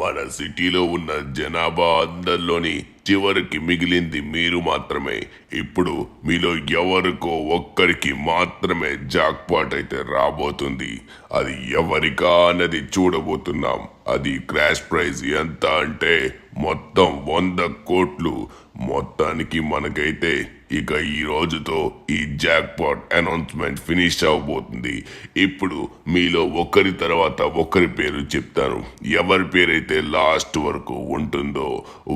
మన సిటీలో ఉన్న జనాభా అందరిలోని చివరికి మిగిలింది మీరు మాత్రమే. ఇప్పుడు మీలో ఎవరికో ఒక్కరికి మాత్రమే జాక్పాట్ అయితే రాబోతుంది. అది ఎవరికా అన్నది చూడబోతున్నాం. అది క్రాష్ ప్రైజ్ ఎంత అంటే మొత్తం 100 కోట్లు. మొత్తానికి మనకైతే ఇక ఈ రోజుతో ఈ జాక్పాట్ అనౌన్స్మెంట్ ఫినిష్ అవబోతుంది. ఇప్పుడు మీలో ఒకరి తర్వాత ఒకరి పేరు చెప్తాను. ఎవరి పేరైతే లాస్ట్ వరకు ఉంటుందో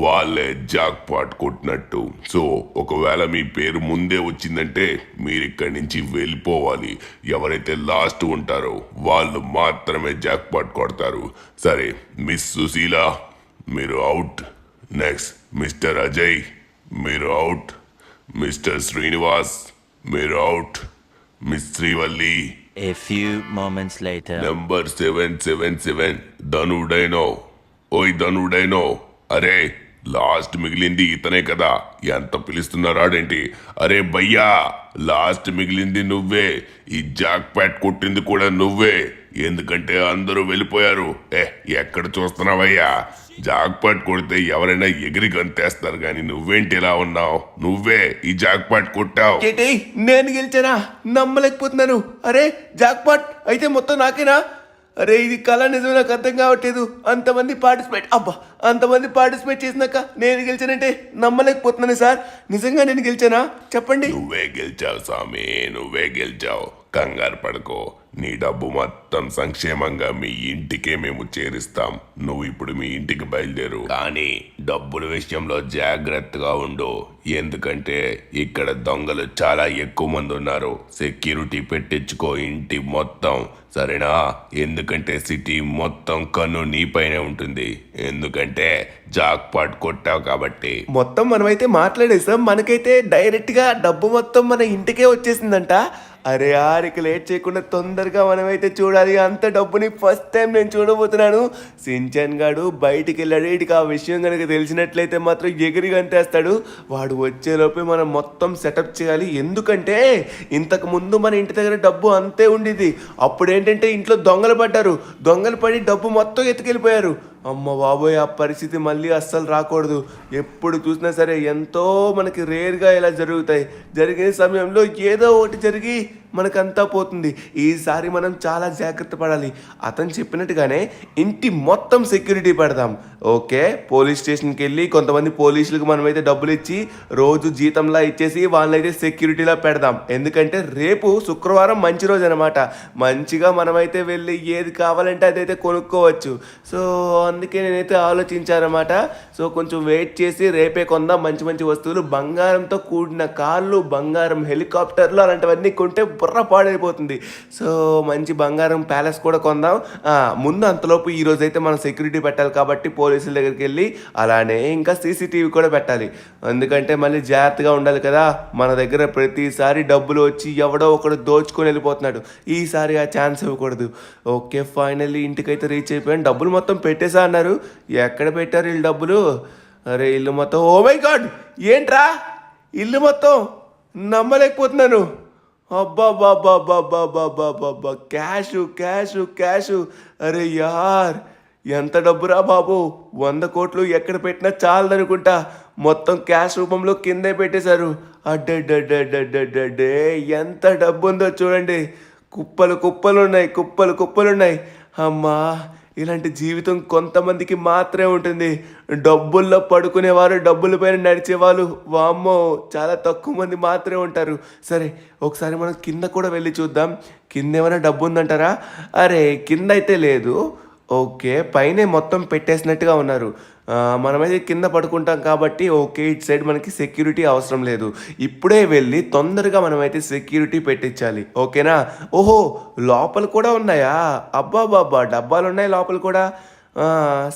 వాళ్ళే జాక్పాట్ కొట్టినట్టు. సో ఒకవేళ మీ పేరు ముందే వచ్చిందంటే మీరు ఇక్కడి నుంచి వెళ్ళిపోవాలి. ఎవరైతే లాస్ట్ ఉంటారో వాళ్ళు మాత్రమే జాక్పాట్ కొడతారు. సరే, మిస్ సుశీల మీరు అవుట్. నెక్స్ట్ మిస్టర్ అజయ్ మీరు అవుట్. మిస్టర్ శ్రీనివాస్ మీరు out. Miss Srivalli A few moments later. Number 777 ధనుడైనో. ఓయ్ ధనుడైనో, అరే లాస్ట్ మిగిలింది ఇతనే కదా, ఎంత పిలుస్తున్నారాడేంటి? అరే భయ్యా, లాస్ట్ మిగిలింది నువ్వే. ఈ జాక్ ప్యాట్ కొట్టింది కూడా నువ్వే. ఎందుకంటే అందరూ వెళ్ళిపోయారు. ఎక్కడ చూస్తున్నావయ్యా? జాక్ పాట్ కొడితే ఎవరైనా ఎగిరి గంతేస్తారు, కానీ నువ్వేంటి ఇలా ఉన్నావు? నువ్వే ఈ జాక్ పాట్ కొట్టావు. ఏంటి, నేను గెలిచానా? నమ్మలేకపోతున్నాను. అరే జాక్పాట్ అయితే మొత్తం నాకేనా? అరే ఇది కళ, నిజమే, నాకు అర్థం కావట్లేదు. అంతమంది పార్టిసిపేట్ చేసినాక నేను గెలిచానంటే నమ్మలేకపోతున్నాను సార్. నిజంగా నేను గెలిచానా? చెప్పండి. నువ్వే గెలిచావు స్వామి, నువ్వే గెలిచావు. కంగారు పడుకో, నీ డబ్బు మొత్తం సంక్షేమంగా మీ ఇంటికే మేము చేరిస్తాం. నువ్వు ఇప్పుడు మీ ఇంటికి బయలుదేరు. కానీ డబ్బుల విషయంలో జాగ్రత్తగా ఉండు. ఎందుకంటే ఇక్కడ దొంగలు చాలా ఎక్కువ మంది ఉన్నారు. సెక్యూరిటీ పెట్టించుకో ఇంటి మొత్తం, సరేనా? ఎందుకంటే సిటీ మొత్తం కన్ను నీపైనే ఉంటుంది. ఎందుకంటే జాక్పాట్ కొట్టావు కాబట్టి. మొత్తం మనమైతే మాట్లాడేసాం. మనకైతే డైరెక్ట్గా డబ్బు మొత్తం మన ఇంటికే వచ్చేసిందంట. అరే ఆరికి లేట్ చేయకుండా తొందరగా మనమైతే చూడాలి. అంత డబ్బుని ఫస్ట్ టైం నేను చూడబోతున్నాను. సించాన్ గాడు బయటికి వెళ్ళాడు. ఇటుకి ఆ విషయం కనుక తెలిసినట్లయితే మాత్రం ఎగిరి గంతేస్తాడు. వాడు వచ్చేలోపే మనం మొత్తం సెటప్ చేయాలి. ఎందుకంటే ఇంతకు ముందు మన ఇంటి దగ్గర డబ్బు అంతే ఉండేది. అప్పుడు ఏంటంటే ఇంట్లో దొంగలు పడ్డారు. దొంగలు పడి డబ్బు మొత్తం ఎత్తుకెళ్ళిపోయారు. అమ్మ బాబోయ్, ఆ పరిస్థితి మళ్ళీ అస్సలు రాకూడదు. ఎప్పుడు చూసినా సరే ఎంతో మనకి రేర్గా ఇలా జరుగుతాయి. జరిగిన సమయంలో ఏదో ఒకటి జరిగి మనకంతా పోతుంది. ఈసారి మనం చాలా జాగ్రత్త పడాలి. అతను చెప్పినట్టుగానే ఇంటి మొత్తం సెక్యూరిటీ పెడదాం. ఓకే, పోలీస్ స్టేషన్కి వెళ్ళి కొంతమంది పోలీసులకు మనమైతే డబ్బులు ఇచ్చి రోజు జీతంలా ఇచ్చేసి వాళ్ళైతే సెక్యూరిటీలా పెడదాం. ఎందుకంటే రేపు శుక్రవారం మంచి రోజు అనమాట. మంచిగా మనమైతే వెళ్ళి ఏది కావాలంటే అదైతే కొనుక్కోవచ్చు. సో అందుకే నేనైతే ఆలోచించానమాట. సో కొంచెం వెయిట్ చేసి రేపే కొందాం మంచి మంచి వస్తువులు. బంగారంతో కూడిన కార్లు, బంగారం హెలికాప్టర్లు అలాంటివన్నీ కొంటే బుర్ర పాడైపోతుంది. సో మంచి బంగారం ప్యాలెస్ కూడా కొందాం. ముందు అంతలోపు ఈరోజు అయితే మనం సెక్యూరిటీ పెట్టాలి కాబట్టి పోలీసుల దగ్గరికి వెళ్ళి అలానే ఇంకా సీసీటీవీ కూడా పెట్టాలి. ఎందుకంటే మళ్ళీ జాగ్రత్తగా ఉండాలి కదా. మన దగ్గర ప్రతిసారి డబ్బులు వచ్చి ఎవడో ఒకడు దోచుకొని వెళ్ళిపోతున్నాడు. ఈసారి ఆ ఛాన్స్ ఇవ్వకూడదు. ఓకే, ఫైనల్లీ ఇంటికైతే రీచ్ అయిపోయాను. డబ్బులు మొత్తం పెట్టేసా అన్నారు. ఎక్కడ పెట్టారు వీళ్ళు డబ్బులు? అరే ఇల్లు మొత్తం, ఓ మై గాడ్, ఏంట్రా ఇల్లు మొత్తం? నమ్మలేకపోతున్నాను. అబ్బా, క్యాషు. అరే యార్, ఎంత డబ్బురా బాబు. 100 కోట్లు ఎక్కడ పెట్టినా చాలదనుకుంటా. మొత్తం క్యాష్ రూపంలో కిందే పెట్టేశారు. అడ్డే ఎంత డబ్బు ఉందో చూడండి. కుప్పలున్నాయి. అమ్మా, ఇలాంటి జీవితం కొంతమందికి మాత్రమే ఉంటుంది. డబ్బుల్లో పడుకునేవారు, డబ్బుల పైన నడిచేవాళ్ళు వామ్మో చాలా తక్కువ మంది మాత్రమే ఉంటారు. సరే, ఒకసారి మనం కింద కూడా వెళ్ళి చూద్దాం. కింద ఏమైనా డబ్బు ఉందంటారా? అరే కింద అయితే లేదు. ఓకే, పైనే మొత్తం పెట్టేసినట్టుగా ఉన్నారు. మనమైతే కింద పడుకుంటాం కాబట్టి ఓకే, ఇటు సైడ్ మనకి సెక్యూరిటీ అవసరం లేదు. ఇప్పుడే వెళ్ళి తొందరగా మనమైతే సెక్యూరిటీ పెట్టించాలి. ఓకేనా? ఓహో, లోపల కూడా ఉన్నాయా? అబ్బాబాబా, డబ్బాలు ఉన్నాయి లోపల కూడా.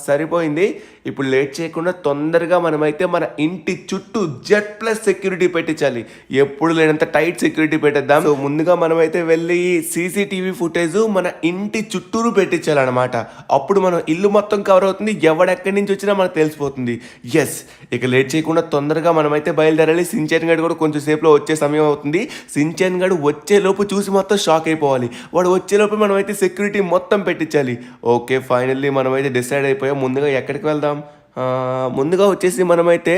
సరిపోయింది. ఇప్పుడు లేట్ చేయకుండా తొందరగా మనమైతే మన ఇంటి చుట్టూ Z+ సెక్యూరిటీ పెట్టించాలి. ఎప్పుడు లేనంత టైట్ సెక్యూరిటీ పెట్టేద్దాం. సో ముందుగా మనమైతే వెళ్ళి CCTV ఫుటేజ్ మన ఇంటి చుట్టూరు పెట్టించాలన్నమాట. అప్పుడు మనం ఇల్లు మొత్తం కవర్ అవుతుంది, ఎవడెక్కడి నుంచి వచ్చినా మనకు తెలిసిపోతుంది. ఎస్, ఇక లేట్ చేయకుండా తొందరగా మనమైతే బయలుదేరాలి. సించాన్ గడు కూడా కొంచెం సేపులో వచ్చే సమయం అవుతుంది. సించాన్ గడు వచ్చేలోపు చూసి మొత్తం షాక్ అయిపోవాలి. వాడు వచ్చేలోపు మనమైతే సెక్యూరిటీ మొత్తం పెట్టించాలి. ఓకే, ఫైనల్లీ మనమైతే డిసైడ్ అయిపోయాం. ముందుగా ఎక్కడికి వెళ్దాం? ముందుగా వచ్చేసి మనమైతే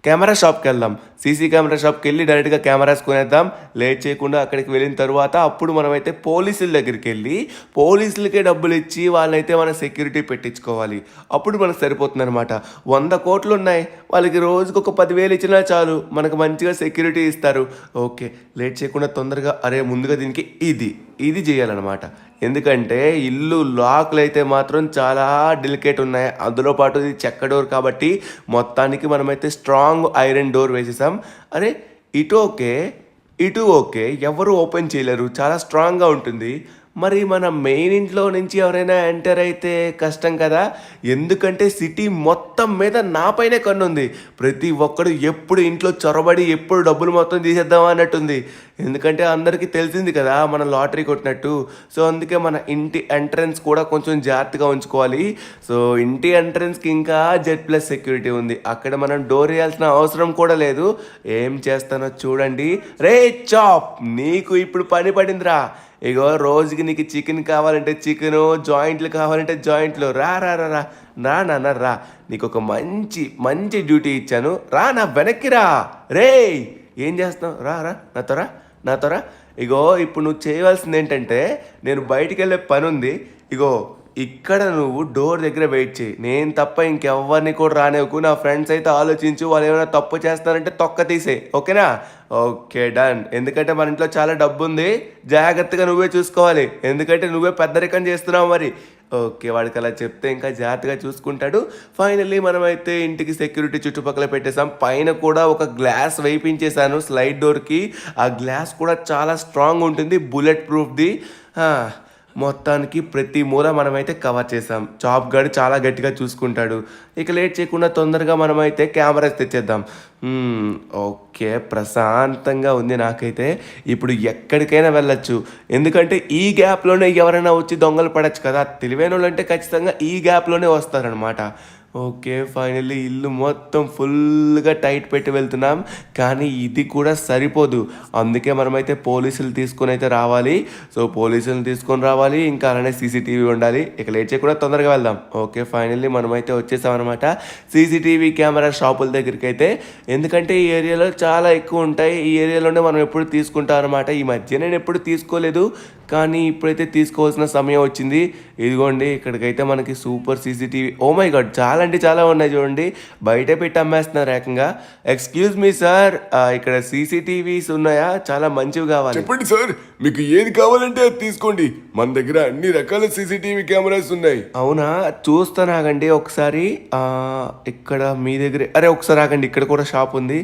కెమెరా షాప్కి వెళ్దాం. సీసీ కెమెరా షాప్కి వెళ్ళి డైరెక్ట్గా కెమెరాస్ కొనేద్దాం. లేట్ చేయకుండా అక్కడికి వెళ్ళిన తర్వాత అప్పుడు మనమైతే పోలీసుల దగ్గరికి వెళ్ళి పోలీసులకే డబ్బులు ఇచ్చి వాళ్ళైతే మన సెక్యూరిటీ పెట్టించుకోవాలి. అప్పుడు మనకు సరిపోతుంది అనమాట. 100 కోట్లు ఉన్నాయి, వాళ్ళకి రోజుకు ఒక 10,000 ఇచ్చినా చాలు, మనకు మంచిగా సెక్యూరిటీ ఇస్తారు. ఓకే, లేట్ చేయకుండా తొందరగా ముందుగా దీనికి ఇది చేయాలన్నమాట. ఎందుకంటే ఇల్లు లాక్లు అయితే మాత్రం చాలా డెలికేట్ ఉన్నాయి, అందులో పాటు ఇది చెక్క డోర్ కాబట్టి మొత్తానికి మనమైతే స్ట్రాంగ్ ఐరన్ డోర్ వేసేసాం. ఇటు ఓకే, ఎవరు ఓపెన్ చేయలేరు, చాలా స్ట్రాంగ్గా ఉంటుంది. మరి మన మెయిన్ ఇంట్లో నుంచి ఎవరైనా ఎంటర్ అయితే కష్టం కదా, ఎందుకంటే సిటీ మొత్తం మీద నాపైనే కన్నుంది. ప్రతి ఒక్కడు ఎప్పుడు ఇంట్లో చొరబడి ఎప్పుడు డబ్బులు మొత్తం తీసేద్దామా అన్నట్టుంది. ఎందుకంటే అందరికీ తెలిసింది కదా మనం లాటరీ కొట్టినట్టు. సో అందుకే మన ఇంటి ఎంట్రన్స్ కూడా కొంచెం జాగ్రత్తగా ఉంచుకోవాలి. సో ఇంటి ఎంట్రన్స్కి ఇంకా Z+ సెక్యూరిటీ ఉంది, అక్కడ మనం డోర్ వేయాల్సిన అవసరం కూడా లేదు. ఏం చేస్తానో చూడండి. రే చాప్, నీకు ఇప్పుడు పని పడిందిరా. ఇగో రోజుకి నీకు చికెన్ కావాలంటే చికెను, జాయింట్లు కావాలంటే జాయింట్లు. రా రా రా రా నా నాన్న రా, నీకు ఒక మంచి డ్యూటీ ఇచ్చాను, రా నా వెనక్కి రా. రే ఏం చేస్తున్నావు? రా రా నాతో రా. ఇగో ఇప్పుడు నువ్వు చేయవలసింది ఏంటంటే, నేను బయటికి వెళ్ళే పని ఉంది. ఇగో ఇక్కడ నువ్వు డోర్ దగ్గర వెయిట్ చేయి, నేను తప్ప ఇంకెవ్వరిని కూడా రానివ్వకు. నా ఫ్రెండ్స్ అయితే ఆలోచించు, వాళ్ళు ఏమైనా తప్పు చేస్తారంటే తొక్క తీసే, ఓకేనా? Okay, done. ఎందుకంటే మన ఇంట్లో చాలా డబ్బు ఉంది, జాగ్రత్తగా నువ్వే చూసుకోవాలి, ఎందుకంటే నువ్వే పెద్దరికం చేస్తున్నావు మరి. ఓకే, వాడికి అలా చెప్తే ఇంకా జాగ్రత్తగా చూసుకుంటాడు. ఫైనల్లీ మనమైతే ఇంటికి సెక్యూరిటీ చుట్టుపక్కల పెట్టేసాం. పైన కూడా ఒక గ్లాస్ వేయించేసాను స్లైడ్ డోర్కి. ఆ గ్లాస్ కూడా చాలా స్ట్రాంగ్ ఉంటుంది, బుల్లెట్ ప్రూఫ్ది. మొత్తానికి ప్రతి మూల మనమైతే కవర్ చేసాం. చాప్ గడు చాలా గట్టిగా చూసుకుంటాడు. ఇక లేట్ చేయకుండా తొందరగా మనమైతే కెమెరాస్ తెచ్చేద్దాం. ఓకే, ప్రశాంతంగా ఉంది నాకైతే. ఇప్పుడు ఎక్కడికైనా వెళ్ళొచ్చు, ఎందుకంటే ఈ గ్యాప్లోనే ఎవరైనా వచ్చి దొంగలు పడచ్చు కదా. తెలివైన వాళ్ళు అంటే ఖచ్చితంగా ఈ గ్యాప్లోనే వస్తారనమాట. ఓకే, ఫైనల్లీ ఇల్లు మొత్తం ఫుల్గా టైట్ పెట్టి వెళ్తున్నాం, కానీ ఇది కూడా సరిపోదు. అందుకే మనమైతే పోలీసులు తీసుకొని అయితే రావాలి. సో పోలీసులను తీసుకొని రావాలి, ఇంకా అలానే CCTV ఉండాలి. ఇక లేట్ చేయకుండా తొందరగా వెళ్దాం. ఓకే, ఫైనల్లీ మనమైతే వచ్చేసాం అనమాట CCTV కెమెరా షాపుల దగ్గరికి అయితే. ఎందుకంటే ఈ ఏరియాలో చాలా ఎక్కువ ఉంటాయి, ఈ ఏరియాలోనే మనం ఎప్పుడు తీసుకుంటాం అనమాట. ఈ మధ్య నేను ఎప్పుడు తీసుకోలేదు, కానీ ఇప్పుడైతే తీసుకోవాల్సిన సమయం వచ్చింది. ఇదిగోండి, ఇక్కడికైతే మనకి super CCTV. Oh my god, చాలా అంటే చాలా ఉన్నాయి చూడండి, బయట పెట్టి అమ్మేస్తున్నారు ఏకంగా. ఎక్స్క్యూజ్ మీ సార్, ఇక్కడ CCTVs ఉన్నాయా? చాలా మంచివి కావాలి. చెప్పండి సార్, మీకు ఏది కావాలంటే అది తీసుకోండి, మన దగ్గర అన్ని రకాల CCTV కెమెరాస్ ఉన్నాయి. అవునా, చూస్తాను, ఆగండి ఒకసారి. ఇక్కడ మీ దగ్గర ఒకసారి ఆగండి, ఇక్కడ కూడా షాప్ ఉంది.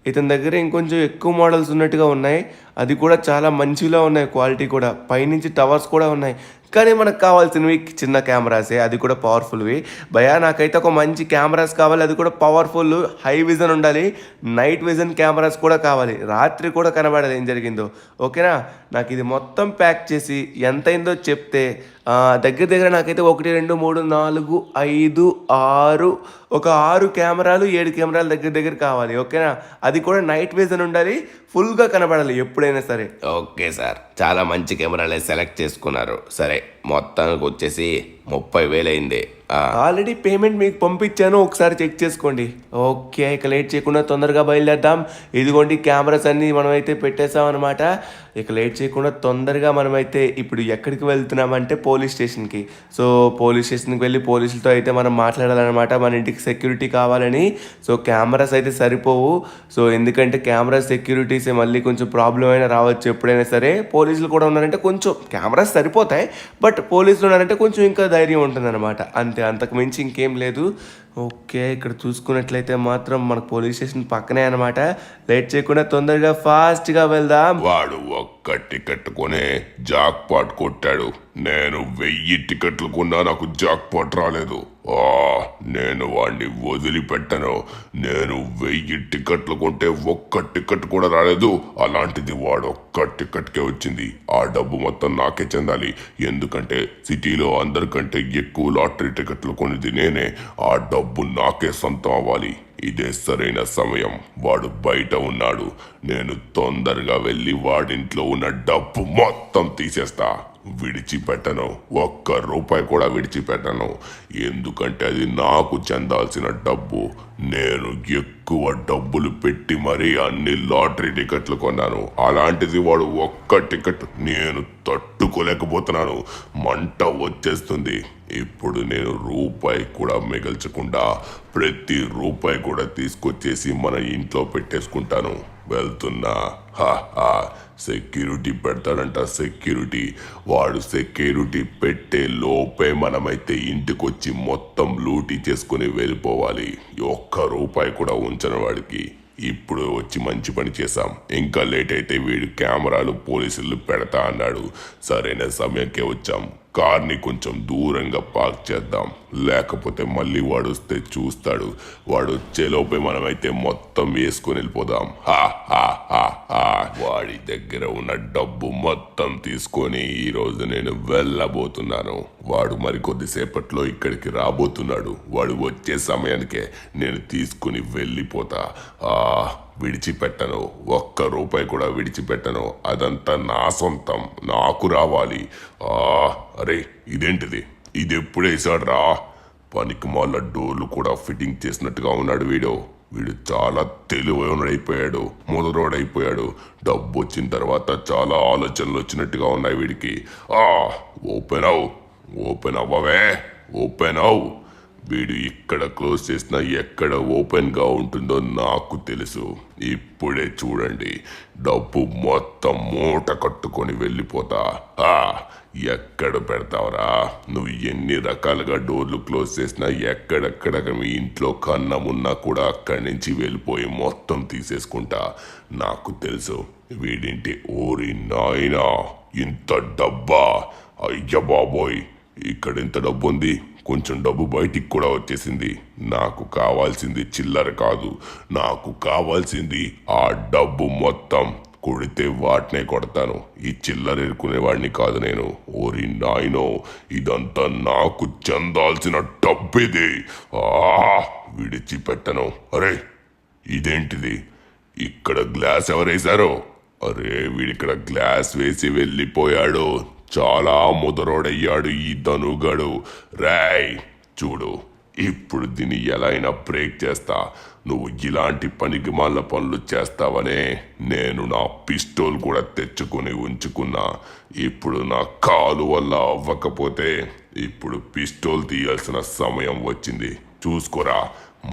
ఇతని దగ్గర ఇంకొంచెం ఎక్కువ మోడల్స్ ఉన్నట్టుగా ఉన్నాయి, అది కూడా చాలా మంచిగా ఉన్నాయి, క్వాలిటీ కూడా. పైనుంచి టవర్స్ కూడా ఉన్నాయి, కానీ మనకు కావాల్సినవి చిన్న కెమెరాసే, అది కూడా పవర్ఫుల్వి. భయా నాకైతే ఒక మంచి కెమెరాస్ కావాలి, అది కూడా పవర్ఫుల్, హై విజన్ ఉండాలి, నైట్ విజన్ కెమెరాస్ కూడా కావాలి, రాత్రి కూడా కనబడాలి ఏం జరిగిందో. ఓకేనా? నాకు ఇది మొత్తం ప్యాక్ చేసి ఎంత అయిందో చెప్తే దగ్గర నాకైతే 1 2 3 4 5 6 ఒక 6 కెమెరాలు 7 కెమెరాలు దగ్గర కావాలి. ఓకేనా? అది కూడా నైట్ విజన్ ఉండాలి, ఫుల్గా కనబడాలి ఎప్పుడైనా సరే. ఓకే సార్, చాలా మంచి కెమెరాలే సెలెక్ట్ చేసుకున్నారు. సరే, మొత్తానికి వచ్చేసి 30,000 అయింది. ఆల్రెడీ పేమెంట్ మీకు పంపించాను, ఒకసారి చెక్ చేసుకోండి. ఓకే, ఇక లేట్ చేయకుండా తొందరగా బయలుదేద్దాం. ఇదిగోండి కెమెరాస్ అన్నీ మనమైతే పెట్టేసాం అనమాట. ఇక లేట్ చేయకుండా తొందరగా మనమైతే ఇప్పుడు ఎక్కడికి వెళ్తున్నామంటే పోలీస్ స్టేషన్కి. సో పోలీస్ స్టేషన్కి వెళ్ళి పోలీసులతో అయితే మనం మాట్లాడాలన్నమాట, మన ఇంటికి సెక్యూరిటీ కావాలని. సో కెమెరాస్ అయితే సరిపోవు, సో ఎందుకంటే కెమెరా సెక్యూరిటీసే మళ్ళీ కొంచెం ప్రాబ్లం అయినా రావచ్చు ఎప్పుడైనా సరే. పోలీసులు కూడా ఉన్నారంటే కొంచెం కెమెరాస్ సరిపోతాయి, బట్ పోలీసులు ఉన్నారంటే కొంచెం ఇంకా ధైర్యం ఉంటుందన్నమాట, అంతే, అంతకు మించి ఇంకేం లేదు. ఓకే, ఇక్కడ చూసుకున్నట్లయితే మాత్రం మనకు పోలీస్ స్టేషన్ పక్కనే అనమాట. లేట్ చేయకుండా తొందరగా ఫాస్ట్గా వెళ్దాం. వాడు ఒక్క ఒక్క టికెట్ కొనే జాక్ పాట్ కొట్టాడు. నేను 1000 టికెట్లు కొన్నా నాకు జాక్ పాట్ రాలేదు. నేను వాడిని వదిలిపెట్టను. నేను 1000 టికెట్లు కొంటే ఒక్క టికెట్ కూడా రాలేదు. అలాంటిది వాడు ఒక్క టికెట్కే వచ్చింది. ఆ డబ్బు మొత్తం నాకే చెందాలి. ఎందుకంటే సిటీలో అందరికంటే ఎక్కువ లాటరీ టికెట్లు కొనిది నేనే. ఆ డబ్బు నాకే సొంతం అవ్వాలి. ఇదే సరైన సమయం. వాడు బయట ఉన్నాడు. నేను తొందరగా వెళ్ళి వాడింట్లో ఉన్న డబ్బు మొత్తం తీసేస్తా. విడిచిపెట్టను. ఒక్క రూపాయి కూడా విడిచిపెట్టను. ఎందుకంటే అది నాకు చెందాల్సిన డబ్బు. నేను ఎక్కువ డబ్బులు పెట్టి మరీ అన్ని లాటరీ టికెట్లు కొన్నాను. అలాంటిది వాడు ఒక్క టికెట్ నేను తట్టుకోలేకపోతున్నాను. మంట వచ్చేస్తుంది. ఇప్పుడు నేను రూపాయి కూడా మిగల్చకుండా ప్రతి రూపాయి కూడా తీసుకొచ్చేసి మన ఇంట్లో పెట్టేసుకుంటాను. వెళ్తున్నా. సెక్యూరిటీ పెడతాడంట. సెక్యూరిటీ. వాడు సెక్యూరిటీ పెట్టే లోపే మనమైతే ఇంటికొచ్చి మొత్తం లూటీ చేసుకుని వెళ్ళిపోవాలి. ఒక్క రూపాయి కూడా ఉంచని వాడికి. ఇప్పుడు వచ్చి మంచి పని చేశాం. ఇంకా లేట్ అయితే వీడు కెమెరాలు పోలీసులు పెడతా అన్నాడు. సరైన సమయంకే వచ్చాం. కార్ని కొంచెం దూరంగా పార్క్ చేద్దాం. లేకపోతే మళ్ళీ వాడు వస్తే చూస్తాడు. వాడు వచ్చేలోపే మనమైతే మొత్తం వేసుకొని వెళ్ళిపోదాం. వాడి దగ్గర ఉన్న డబ్బు మొత్తం తీసుకొని ఈరోజు నేను వెళ్ళబోతున్నాను. వాడు మరికొద్దిసేపట్లో ఇక్కడికి రాబోతున్నాడు. వాడు వచ్చే సమయానికే నేను తీసుకుని వెళ్ళిపోతా. విడిచిపెట్టను. ఒక్క రూపాయి కూడా విడిచిపెట్టను. అదంతా నా సొంతం. నాకు రావాలి. అరే ఇదేంటిది? ఇది ఎప్పుడు వేసాడు రా? పనికి మాల డోర్లు కూడా ఫిట్టింగ్ చేసినట్టుగా ఉన్నాడు వీడు చాలా తెలివైనడైపోయాడు. మొదరోడైపోయాడు. డబ్బు వచ్చిన తర్వాత చాలా ఆలోచనలు వచ్చినట్టుగా ఉన్నాయి వీడికి. ఓపెన్ అవ్వవే. ఓపెన్ అవ్. వీడు ఇక్కడ క్లోజ్ చేసినా ఎక్కడ ఓపెన్గా ఉంటుందో నాకు తెలుసు. ఇప్పుడే చూడండి. డబ్బు మొత్తం మూట కట్టుకొని వెళ్ళిపోతా. ఎక్కడ పెడతావురా? నువ్వు ఎన్ని రకాలుగా డోర్లు క్లోజ్ చేసినా ఎక్కడెక్కడ మీ ఇంట్లో కన్నం ఉన్నా కూడా అక్కడి నుంచి వెళ్ళిపోయి మొత్తం తీసేసుకుంటా. నాకు తెలుసు. వీడింటి ఓరి నాయనా, ఇంత డబ్బా! అయ్య బాబోయ్, ఇక్కడ ఇంత డబ్బు ఉంది. కొంచెం డబ్బు బయటికి కూడా వచ్చేసింది. నాకు కావాల్సింది చిల్లర కాదు. నాకు కావాల్సింది ఆ డబ్బు మొత్తం. కొడితే వాటినే కొడతాను. ఈ చిల్లర ఎరుకునేవాడిని కాదు నేను. ఓరి నాయనో, ఇదంతా నాకు చెందాల్సిన డబ్బిది. విడిచిపెట్టను. అరే ఇదేంటిది? ఇక్కడ గ్లాస్ ఎవరేశారో? అరే వీడిక్కడ గ్లాస్ వేసి వెళ్ళిపోయాడు. చాలా ముదరోడయ్యాడు ఈ ధనుగాడు. రాయ్ చూడు, ఇప్పుడు దీన్ని ఎలా అయినా బ్రేక్ చేస్తా. నువ్వు ఇలాంటి పనికి మాల పనులు చేస్తావనే నేను నా పిస్టోల్ కూడా తెచ్చుకొని ఉంచుకున్నా. ఇప్పుడు నా కాలు వల్ల అవ్వకపోతే ఇప్పుడు పిస్టోల్ తీయాల్సిన సమయం వచ్చింది. చూసుకోరా,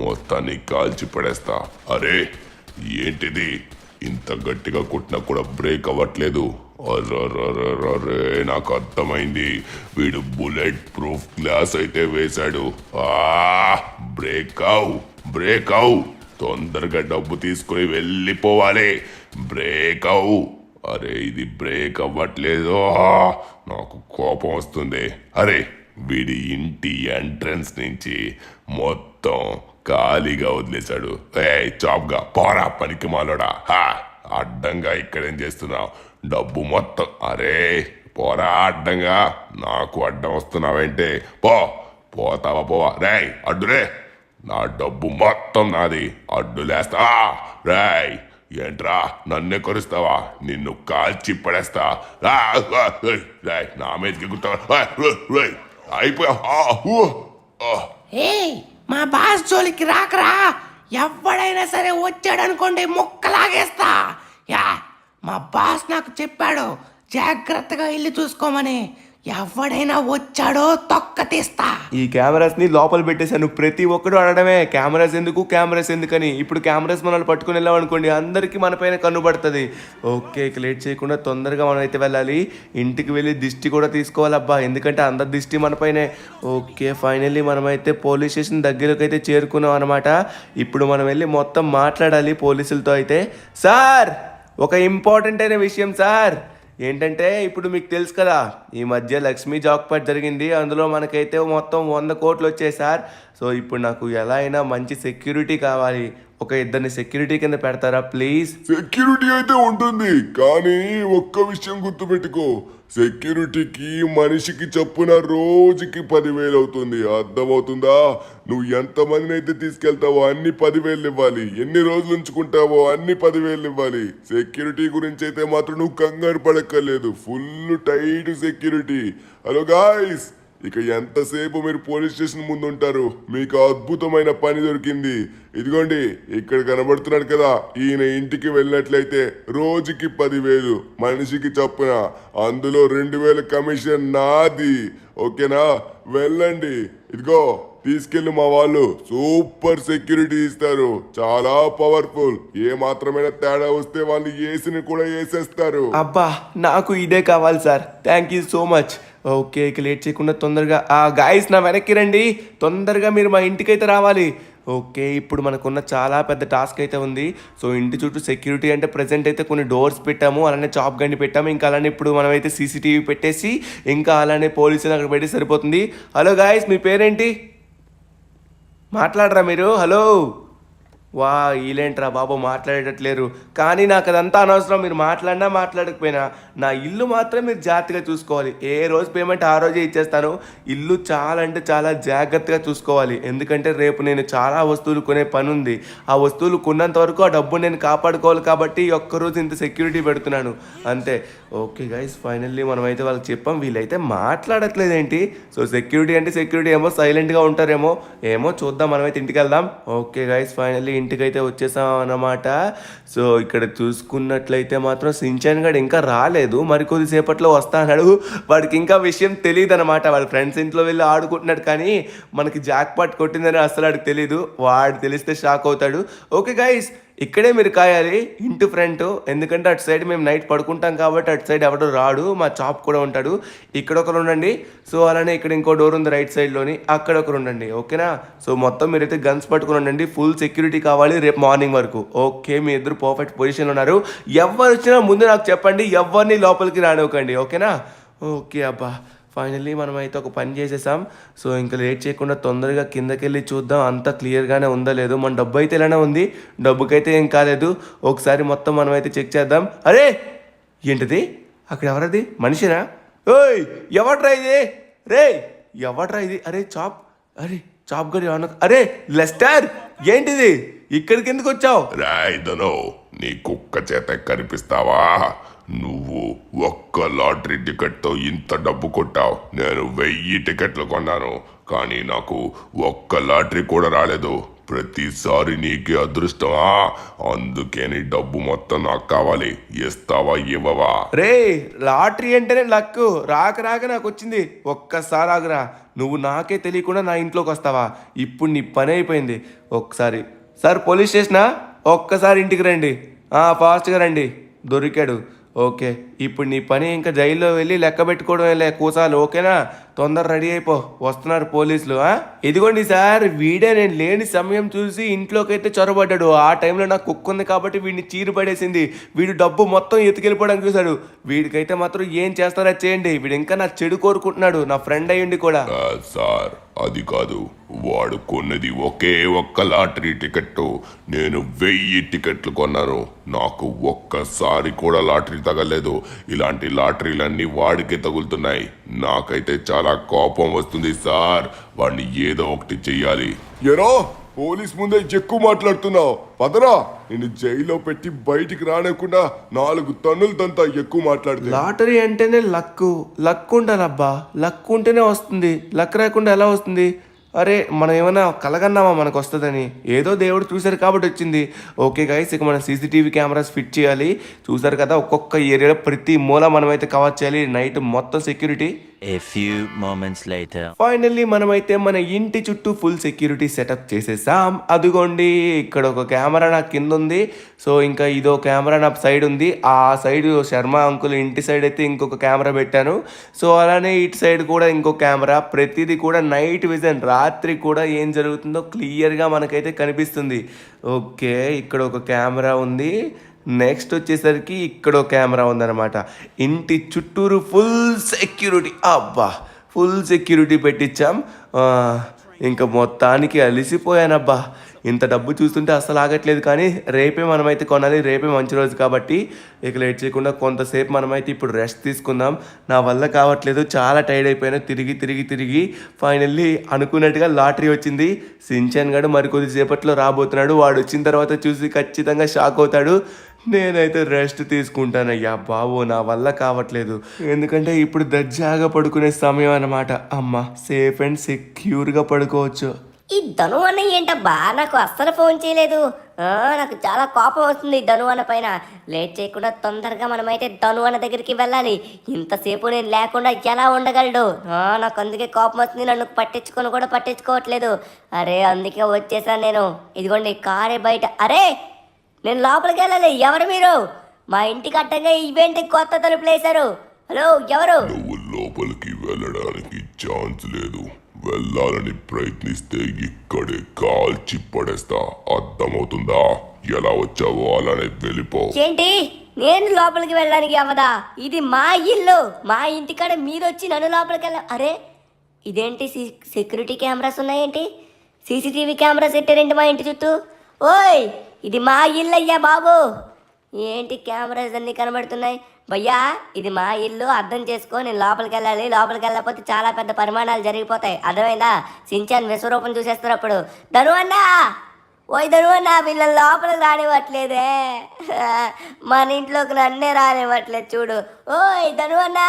మొత్తాన్ని కాల్చి పడేస్తా. అరే ఏంటిది? ఇంత గట్టిగా కొట్టినా కూడా బ్రేక్ అవ్వట్లేదు. అరే నాకు అర్థమైంది. వీడు బుల్లెట్ ప్రూఫ్ గ్లాస్ అయితే వేశాడు. బ్రేక్ అవు. తొందరగా డబ్బు తీసుకుని వెళ్ళిపోవాలి. బ్రేక్ అవు. అరే ఇది బ్రేక్ అవ్వట్లేదు. నాకు కోపం వస్తుంది. అరే వీడి ఇంటి ఎంట్రన్స్ నుంచి మొత్తం ఖాళీగా వదిలేశాడు. చాప్గా పోరా పనికి మాలోడా. అడ్డంగా ఇక్కడేం చేస్తున్నావు? డబ్బు మొత్తం. అరే పోరా అడ్డంగా. నాకు అడ్డం వస్తున్నావేంటే? పోతావా పోవా. రేయ్ అడ్డురే. నా డబ్బు మొత్తం నాది. అడ్డులేస్తా. రేయ్ ఏంట్రా నన్నే కొరుస్తావా? నిన్ను కాల్చి పడేస్తా. రేయ్ నా మీదకి గుర్తావా? అయిపోయా. మా బాస్ జోలికి రాకరా. ఎవడైనా సరే వచ్చాడనుకోండి ముక్కలాగేస్తా. మా బాస్ నాకు చెప్పాడు జాగ్రత్తగా ఇల్లు చూసుకోమని. ఎవడైనా వచ్చాడో తొక్క తీస్తా. ఈ కెమెరాస్ ని లోపల పెట్టేశాను. ప్రతి ఒక్కడు అనడమే కెమెరాస్ ఎందుకని. ఇప్పుడు కెమెరాస్ మనల్ని పట్టుకుని వెళ్ళామనుకోండి, అందరికీ మన పైన కన్ను పడుతుంది. ఓకే, లేట్ చేయకుండా తొందరగా మనం అయితే వెళ్ళాలి. ఇంటికి వెళ్ళి దిష్టి కూడా తీసుకోవాలబ్బా, ఎందుకంటే అందరి దిష్టి మన పైనే. ఓకే, ఫైనల్లీ మనమైతే పోలీస్ స్టేషన్ దగ్గరకు అయితే చేరుకున్నాం అనమాట. ఇప్పుడు మనం వెళ్ళి మొత్తం మాట్లాడాలి పోలీసులతో అయితే. సార్, ఒక ఇంపార్టెంట్ అయిన విషయం సార్. ఏంటంటే ఇప్పుడు మీకు తెలుసు కదా, ఈ మధ్య లక్ష్మీ జాక్పాట్ జరిగింది. అందులో మనకైతే మొత్తం 100 కోట్లు వచ్చాయి సార్. సో ఇప్పుడు నాకు ఎలా అయినా మంచి సెక్యూరిటీ కావాలి. ఒక ఇద్దరిని సెక్యూరిటీ కింద పెడతారా ప్లీజ్? సెక్యూరిటీ అయితే ఉంటుంది, కానీ ఒక్క విషయం గుర్తుపెట్టుకో, సెక్యూరిటీకి మనిషికి చొప్పున రోజుకి 10,000 అవుతుంది. అర్థమవుతుందా? నువ్వు ఎంతమందిని అయితే తీసుకెళ్తావో అన్ని 10,000 ఇవ్వాలి. ఎన్ని రోజులు ఉంచుకుంటావో అన్ని 10,000 ఇవ్వాలి. సెక్యూరిటీ గురించి అయితే మాత్రం నువ్వు కంగారు పడక్కర్లేదు. Full tight security. Hello guys, ఇక ఎంతసేపు మీరు పోలీస్ స్టేషన్ ముందు ఉంటారు? మీకు అద్భుతమైన పని దొరికింది. ఇదిగోండి, ఇక్కడ కనబడుతున్నాడు కదా, ఈయన ఇంటికి వెళ్ళినట్లయితే రోజుకి 10,000 మనిషికి చొప్పున, అందులో 2,000 కమిషన్ నాది. ఓకేనా? వెళ్ళండి. ఇదిగో తీసుకెళ్లి మా వాళ్ళు సూపర్ సెక్యూరిటీ ఇస్తారు, చాలా పవర్ఫుల్. ఏ మాత్రమైనా తేడా వస్తే వాళ్ళు ఏసిని కూడా వేసేస్తారు. అబ్బా, నాకు ఇదే కావాలి sir. Thank you so much. Okay, ఇక లేట్ చేయకుండా తొందరగా గాయస్ నా వెనక్కి రండి. తొందరగా మీరు మా ఇంటికైతే రావాలి. ఓకే, ఇప్పుడు మనకున్న చాలా పెద్ద టాస్క్ అయితే ఉంది. సో ఇంటి చుట్టూ సెక్యూరిటీ అంటే ప్రెసెంట్ అయితే కొన్ని డోర్స్ పెట్టాము, అలానే చాప్ గండి పెట్టాము, ఇంకా అలానే ఇప్పుడు మనమైతే సీసీటీవీ పెట్టేసి ఇంకా అలానే పోలీసులు అక్కడ పెట్టి సరిపోతుంది. హలో గాయస్, మీ పేరేంటి? మాట్లాడరా మీరు? హలో. వా, వీళ్ళేంట్రా బాబు మాట్లాడేటట్లేరు. కానీ నాకు అదంతా అనవసరం. మీరు మాట్లాడినా మాట్లాడకపోయినా నా ఇల్లు మాత్రం మీరు జాగ్రత్తగా చూసుకోవాలి. ఏ రోజు పేమెంట్ ఆ రోజే ఇచ్చేస్తాను. ఇల్లు చాలా అంటే చాలా జాగ్రత్తగా చూసుకోవాలి. ఎందుకంటే రేపు నేను చాలా వస్తువులు కొనే పని ఉంది. ఆ వస్తువులు కొన్నంత వరకు ఆ డబ్బు నేను కాపాడుకోవాలి. కాబట్టి ఒక్కరోజు ఇంత సెక్యూరిటీ పెడుతున్నాను అంతే. ఓకే గైస్, ఫైనల్లీ మనమైతే వాళ్ళకి చెప్పాం. వీళ్ళైతే మాట్లాడట్లేదు ఏంటి? సో సెక్యూరిటీ అంటే సెక్యూరిటీ ఏమో సైలెంట్గా ఉంటారేమో, ఏమో చూద్దాం. మనమైతే ఇంటికి వెళ్దాం. ఓకే గైస్, ఫైనల్లీ ఇంటికైతే వచ్చేసాం అన్నమాట. సో ఇక్కడ చూసుకున్నట్లయితే మాత్రం సించాన్ గడు ఇంకా రాలేదు. మరి కొద్దిసేపట్లో వస్తా అన్నాడు. వాడికి ఇంకా విషయం తెలియదు అనమాట. వాళ్ళ ఫ్రెండ్స్ ఇంట్లో వెళ్ళి ఆడుకుంటున్నాడు, కానీ మనకి జాక్ పాట్ కొట్టిందని అసలు వాడికి తెలీదు. వాడు తెలిస్తే షాక్ అవుతాడు. ఓకే గైస్, ఇక్కడే మీరు కాయాలి ఇంటి ఫ్రంట్. ఎందుకంటే అటు సైడ్ మేము నైట్ పడుకుంటాం కాబట్టి అటు సైడ్ ఎవడో రాడు. మా చాప్ కూడా ఉంటాడు. ఇక్కడ ఒకరు ఉండండి. సో అలానే ఇక్కడ ఇంకో డోర్ ఉంది రైట్ సైడ్లోని, అక్కడ ఒకరు ఉండండి. ఓకేనా? సో మొత్తం మీరైతే గన్స్ పట్టుకుని ఉండండి. ఫుల్ సెక్యూరిటీ కావాలి రేపు మార్నింగ్ వరకు. ఓకే, మీ ఇద్దరు పర్ఫెక్ట్ పొజిషన్లో ఉన్నారు. ఎవరు వచ్చినా ముందు నాకు చెప్పండి, ఎవరిని లోపలికి రానివ్వకండి. ఓకేనా? ఓకే అబ్బా, ఫైనల్లీ మనం అయితే ఒక పని చేసేసాం. సో ఇంకా లేట్ చేయకుండా తొందరగా కిందకి వెళ్ళి చూద్దాం అంతా క్లియర్గానే ఉందో లేదో. మన డబ్బు అయితే ఇలానే ఉంది, డబ్బుకైతే ఏం కాలేదు. ఒకసారి మొత్తం మనం అయితే చెక్ చేద్దాం. అరే ఏంటిది? అక్కడ ఎవరది? మనిషినా? ఓయ్, ఎవట్రా ఇది? రే, ఎవట్రా ఇది? అరే చాప్, అరే చాప్ గడి. అరే లెస్టర్, ఏంటిది? ఇక్కడికి ఎందుకు వచ్చావు? రాయిదను, నీ కుక్క చేత కనిపిస్తావా? నువ్వు ఒక్క లాటరీ టికెట్తో ఇంత డబ్బు కొట్టావు. నేను 1000 టికెట్లు కొన్నాను, కానీ నాకు ఒక్క లాటరీ కూడా రాలేదు. ప్రతిసారి నీకే అదృష్టమా? అందుకే నీ డబ్బు మొత్తం నాకు కావాలి. ఇస్తావా ఇవ్వవా? రే, లాటరీ అంటేనే లక్. రాక రాక నాకు వచ్చింది. ఒక్కసారి ఆగురా. నువ్వు నాకే తెలియకుండా నా ఇంట్లోకి వస్తావా? ఇప్పుడు నీ పని అయిపోయింది. ఒక్కసారి సార్ పోలీస్ స్టేషనా? ఒక్కసారి ఇంటికి రండి. ఫాస్ట్గా రండి. దొరికాడు. ఓకే, ఇప్పుడు నీ పని ఇంకా జైల్లో వెళ్ళి లెక్క పెట్టుకోవడం వెళ్ళే కూసాలు. ఓకేనా? తొందర రెడీ అయిపో, వస్తున్నారు పోలీసులు. ఇదిగోండి సార్, వీడే నేను లేని సమయం చూసి ఇంట్లోకి అయితే చొరబడ్డాడు. ఆ టైంలో నాకు కుక్క ఉంది కాబట్టి వీడిని చీరు పడేసింది. వీడు డబ్బు మొత్తం ఎత్తుకెళ్ళిపోవడానికి చూశాడు. వీడికైతే మాత్రం ఏం చేస్తారో చేయండి. వీడు ఇంకా నా చెడు కోరుకుంటున్నాడు, నా ఫ్రెండ్ అయ్యుండి కూడా. సార్ అది కాదు, వాడు కొన్నది ఒకే ఒక్క లాటరీ టికెట్. నేను 1000 టికెట్లు కొన్నాను, నాకు ఒక్కసారి కూడా లాటరీ తగలేదు. ఇలాంటి లాటరీలన్నీ వాడికే తగులుతున్నాయి. నాకైతే చాలా కోపం వస్తుంది సార్. వాడిని ఏదో ఒకటి చెయ్యాలి. ఎరా, పోలీస్ ముందే ఎక్కువ మాట్లాడుతున్నావు. పదరా, నేను జైల్లో పెట్టి బయటికి రానివ్వకుండా 4 టన్నులు తంతా ఎక్కువ మాట్లాడుతుంది. లాటరీ అంటేనే లక్ ఉండాలబ్బా. లక్ ఉంటేనే వస్తుంది, లక్ రాకుండా ఎలా వస్తుంది? అరే మనం ఏమైనా కలగన్నామా మనకు వస్తుందని? ఏదో దేవుడు చూశారు కాబట్టి వచ్చింది. ఓకే గైస్, ఇక మనం సీసీటీవీ కెమెరాస్ ఫిట్ చేయాలి. చూసారు కదా, ఒక్కొక్క ఏరియాలో ప్రతి మూల మనమైతే కవర్ చేయాలి. నైట్ మొత్తం security. A few moments later. Finally మనమైతే మన ఇంటి చుట్టూ ఫుల్ సెక్యూరిటీ సెటప్ చేసేసాం. అదిగోండి, ఇక్కడ ఒక కెమెరా నా కింద ఉంది. సో ఇంకా ఇదో కెమెరా నా సైడ్ ఉంది. ఆ సైడ్ శర్మ అంకుల్ ఇంటి సైడ్ అయితే ఇంకొక కెమెరా పెట్టాను. సో అలానే ఇటు సైడ్ కూడా ఇంకో కెమెరా. ప్రతిదీ కూడా నైట్ విజన్, రాత్రి కూడా ఏం జరుగుతుందో క్లియర్గా మనకైతే కనిపిస్తుంది. ఓకే, ఇక్కడ ఒక కెమెరా ఉంది. నెక్స్ట్ వచ్చేసరికి ఇక్కడ ఒక కెమెరా ఉందన్నమాట. ఇంటి చుట్టూరు ఫుల్ సెక్యూరిటీ, అబ్బా ఫుల్ సెక్యూరిటీ పెట్టించాం. ఇంకా మొత్తానికి అలిసిపోయానబ్బా. ఇంత డబ్బు చూస్తుంటే అసలు ఆగట్లేదు. కానీ రేపే మనమైతే కొనాలి, రేపే మంచి రోజు కాబట్టి ఇక లేట్ చేయకుండా కొంతసేపు మనమైతే ఇప్పుడు రెస్ట్ తీసుకుందాం. నా వల్ల కావట్లేదు, చాలా టైర్డ్ అయిపోయాను తిరిగి ఫైనల్లీ అనుకున్నట్టుగా లాటరీ వచ్చింది. సించాన్ గడు మరి కొద్దిసేపట్లో రాబోతున్నాడు. వాడు వచ్చిన తర్వాత చూసి ఖచ్చితంగా షాక్ అవుతాడు. నేనైతే రెస్ట్ తీసుకుంటానయ్యా బాబు, నా వల్ల కావట్లేదు. ఎందుకంటే ఇప్పుడు దర్జాగా పడుకునే సమయం అన్నమాట. అమ్మ సేఫ్ అండ్ సెక్యూర్గా పడుకోవచ్చు. ఈ ధను అన్న ఏంటబ్బా నాకు అస్సలు ఫోన్ చేయలేదు. నాకు చాలా కోపం వస్తుంది ధను అన్న పైన. లేట్ చేయకుండా తొందరగా మనమైతే ధను అన్న దగ్గరికి వెళ్ళాలి. ఇంతసేపు నేను లేకుండా ఎలా ఉండగలడు? నాకు అందుకే కోపం వస్తుంది. నన్ను పట్టించుకోవట్లేదు. అరే అందుకే వచ్చేసాను నేను. ఇదిగోండి కారే బయట. అరే నేను లోపలికి వెళ్ళాలి. ఎవరు మీరు? మా ఇంటికి అడ్డంగా ఈవెంట్కి కొత్త తలుపులు వేశారు. హలో ఎవరు? నువ్వు లోపలికి వెళ్ళడానికి ఛాన్స్ లేదు. వెళ్ళాలని ప్రయత్నిస్తే ఇక్కడే కాల్చి పడేస్తా. అర్థమవుతుందా? ఎలా వచ్చావో అలానే వెళ్ళిపో. ఏంటి నేను లోపలికి వెళ్ళడానికి అవ్వదా? ఇది మా ఇల్లు. మా ఇంటికాడ మీరు వచ్చి నన్ను లోపలికి అరే ఇదేంటి సెక్యూరిటీ కెమెరాస్ ఉన్నాయేంటి? సీసీటీవీ కెమెరాస్ పెట్టారేంటి మా ఇంటి చుట్టూ? ఓయ్ ఇది మా ఇల్లు అయ్యా బాబు. ఏంటి కెమెరాస్ అన్నీ కనబడుతున్నాయి? భయ్యా ఇది మా ఇల్లు, అర్థం చేసుకో. నేను లోపలికి వెళ్ళాలి. లోపలికి వెళ్ళకపోతే చాలా పెద్ద పరిమాణాలు జరిగిపోతాయి. అర్థమైందా? సించాన్ విశ్వరూపం చూసేస్తారు అప్పుడు. ధను అన్నా, ఓయ్ ధను అన్నా, వీళ్ళని లోపలికి రానివ్వట్లేదే. మన ఇంట్లోకి నన్నే రానివ్వట్లేదు చూడు. ఓయ్ ధను అన్నా.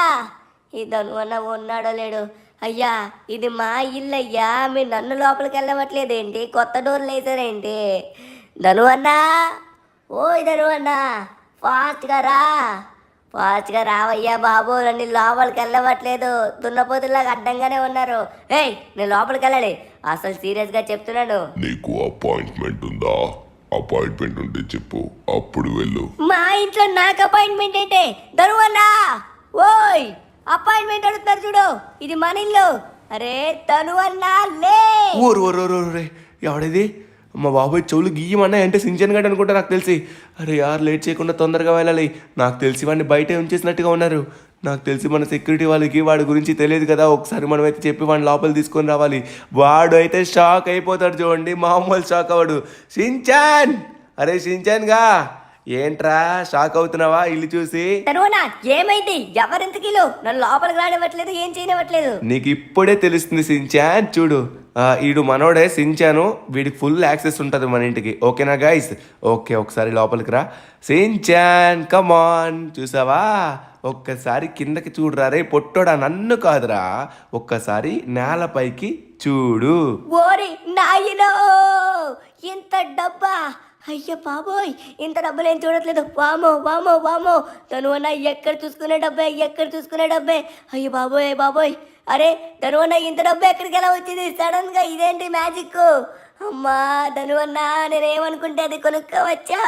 ఈ ధను అన్న ఉన్నాడో లేడు? అయ్యా ఇది మా ఇల్లు అయ్యా, మీరు నన్ను లోపలికి వెళ్ళవట్లేదేంటి? కొత్త డోర్లు వేసారేంటి? ధను అన్నా, ఓయ్ ధను అన్నా, ఫాస్ట్గా రావయ్యా బాబు. నన్ను లోపలికి వెళ్ళవట్లేదు. దున్నపోతులాగా అడ్డంగానే ఉన్నారు. ఏయ్ నేను లోపలికి వెళ్ళాలి. అసలు సీరియస్గా చెప్తున్నాను. నీకు అపాయింట్మెంట్ ఉందా? అపాయింట్మెంట్ ఉంటే చెప్పు, అప్పుడు వెళ్ళు. మా ఇంట్లో నాకు అపాయింట్మెంట్ ఏంటి? ధను అన్నా, ఓయ్ అపాయింట్మెంట్ అడుగుతారు చూడు. ఇది మన ఇల్లు. అరే ధను అన్నా లే. రే ఎవడిది? మా బాబాయ్ చెవులు గీయమన్నాయి అంటే సించన్ గడ్ అనుకుంటా నాకు తెలిసి. అరే యార్ లేట్ చేయకుండా తొందరగా వెళ్ళాలి. నాకు తెలిసి వాడిని బయటే ఉంచేసినట్టుగా ఉన్నారు. నాకు తెలిసి మన సెక్యూరిటీ వాళ్ళకి వాడి గురించి తెలియదు కదా. ఒకసారి మనమైతే చెప్పి వాడిని లోపల తీసుకొని రావాలి. వాడు అయితే షాక్ అయిపోతాడు చూడండి, మామూలు షాక్ అవ్వడు. సించాన్, అరే సించాన్గా ఏంట్రా షాక్ అవుతున్నావా ఇల్లు చూసి? తరుణా ఏమైంది? ఎవరింతకిలో నన్ను లోపలికి రానివ్వట్లేదు, ఏం చేయనివ్వట్లేదు? నీకు ఇప్పుడే తెలుస్తుంది సించాన్. చూడు ఈడు మనోడే సించాను. వీడికి ఫుల్ యాక్సెస్ ఉంటుంది మన ఇంటికి. ఓకేనా గైస్? ఓకే ఒకసారి లోపలికి రా సించాన్, కమాన్. చూసావా? ఒక్కసారి కిందకి చూడురా. రే పొట్టోడా, నన్ను కాదురా, ఒక్కసారి నేలపైకి చూడు. ఓరి నాయనో ఇంత డబ్బా! అయ్య బాబోయ్ ఇంత డబ్బు నేను చూడట్లేదు. వామో తను అన్న ఎక్కడ చూసుకునే డబ్బే. అయ్య బాబోయ్. అరే ధను అన్న ఇంత డబ్బు ఎక్కడికి ఎలా వచ్చింది సడన్ గా? ఇదేంటి మ్యాజిక్? అమ్మా ధను అన్న, నేనేమనుకుంటే అది కొనుక్కోవచ్చా?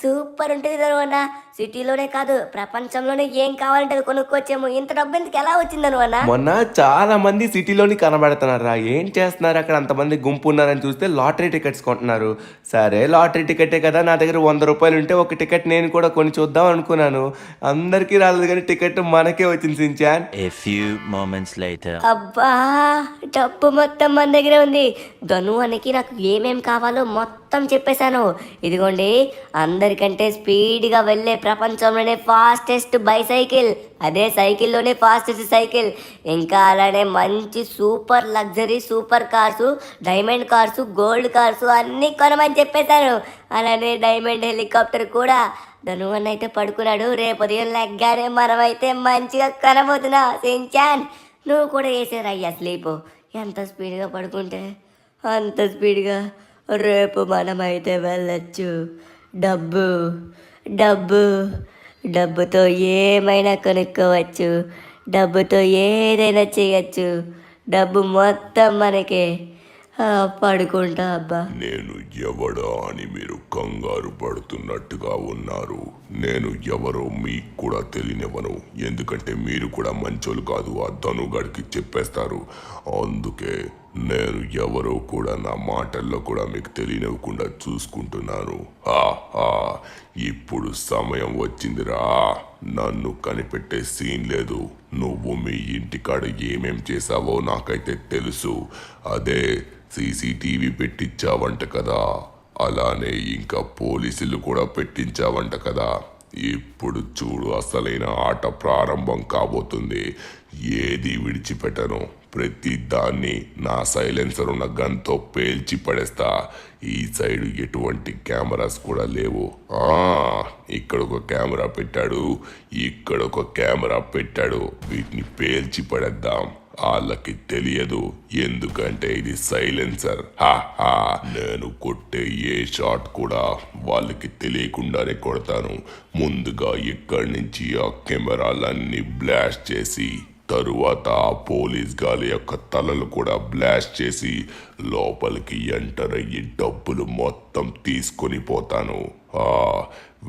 సూపర్ ఉంటుంది ధను అన్న. సిటీలోనే కాదు ప్రపంచంలోనే ఏం కావాలంటే అది కొనుక్కోవచ్చేమో. ఇంత డబ్బు ఎందుకు ఎలా వచ్చింది ధను అన్న? మొన్న చాలా మంది సిటీలోని కనబడుతున్నారా. ఏం చేస్తున్నారు అక్కడ? అంతమంది గుంపు ఉన్నారని చూస్తే లాటరీ టికెట్స్ కొంటున్నారు. సరే లాటరీ టికెటే కదా, నా దగ్గర 100 రూపాయలు ఉంటే ఒక టికెట్ నేను కూడా కొని చూద్దాం అనుకున్నాను. అందరికీ రాలేదు కానీ టికెట్ మనకే వచ్చింది Shinchan. A few moments later. అబ్బా డబ్బు మొత్తం మన దగ్గర ఉంది. ధను అన్నకి నాకు ఏమేం కావాలో మొత్తం చెప్పేశాను. ఇదిగోండి అందరికంటే స్పీడ్గా వెళ్ళే ప్రపంచంలోనే ఫాస్టెస్ట్ బైసైకిల్, అదే సైకిల్లోనే ఫాస్టెస్ట్ సైకిల్, ఇంకా అలానే మంచి super luxury super cars, diamond cars, gold cars అన్నీ కొనమని చెప్పేశాను. అలానే డైమండ్ హెలికాప్టర్ కూడా. ధను అన్న అయితే పడుకున్నాడు. రేపు ఉదయం లెగ్గానే మనమైతే మంచిగా కనబోతున్నా. సించాన్ నువ్వు కూడా వేసారయ్యా స్లీపు. ఎంత స్పీడ్గా పడుకుంటే అంత స్పీడ్గా రేపు మనమైతే వెళ్ళచ్చు. డబ్బుతో ఏమైనా కొనుక్కోవచ్చు. డబ్బుతో ఏదైనా చేయొచ్చు. డబ్బు మొత్తం మనకే. పడుకుంటా అబ్బా. నేను ఎవడా అని మీరు కంగారు పడుతున్నట్టుగా ఉన్నారు. నేను ఎవరో మీకు కూడా తెలియనివ్వను. ఎందుకంటే మీరు కూడా మంచోళ్ళు కాదు. ఆ ధనుగాడికి చెప్పేస్తారు. అందుకే నేను ఎవరో కూడా నా మాటల్లో కూడా మీకు తెలియనివ్వకుండా చూసుకుంటున్నాను. ఇప్పుడు సమయం వచ్చిందిరా. నన్ను కనిపెట్టే సీన్ లేదు. నువ్వు మీ ఇంటికాడ ఏమేం చేసావో నాకైతే తెలుసు. అదే సీసీటీవీ పెట్టించావంట కదా, అలానే ఇంకా పోలీసులు కూడా పెట్టించావంట కదా. ఇప్పుడు చూడు, అసలైన ఆట ప్రారంభం కాబోతుంది. ఏది విడిచిపెట్టను. ప్రతి దాన్ని నా సైలెన్సర్ ఉన్న గన్తో పేల్చి పడేస్తా. ఈ సైడ్ ఎటువంటి కెమెరాస్ కూడా లేవు. ఇక్కడ ఒక కెమెరా పెట్టాడు, ఇక్కడ ఒక కెమెరా పెట్టాడు. వీటిని పేల్చి పడేద్దాం. వాళ్ళకి తెలియదు, ఎందుకంటే ఇది సైలెన్సర్. నేను కొట్టే ఏ షాట్ కూడా వాళ్ళకి తెలియకుండానే కొడతాను. ముందుగా ఇక్కడి నుంచి ఆ కెమెరాలన్నీ బ్లాస్ట్ చేసి, తరువాత ఆ పోలీస్ గాలి యొక్క తలలు కూడా బ్లాస్ట్ చేసి లోపలికి ఎంటర్ అయ్యి డబ్బులు మొత్తం తీసుకొని పోతాను.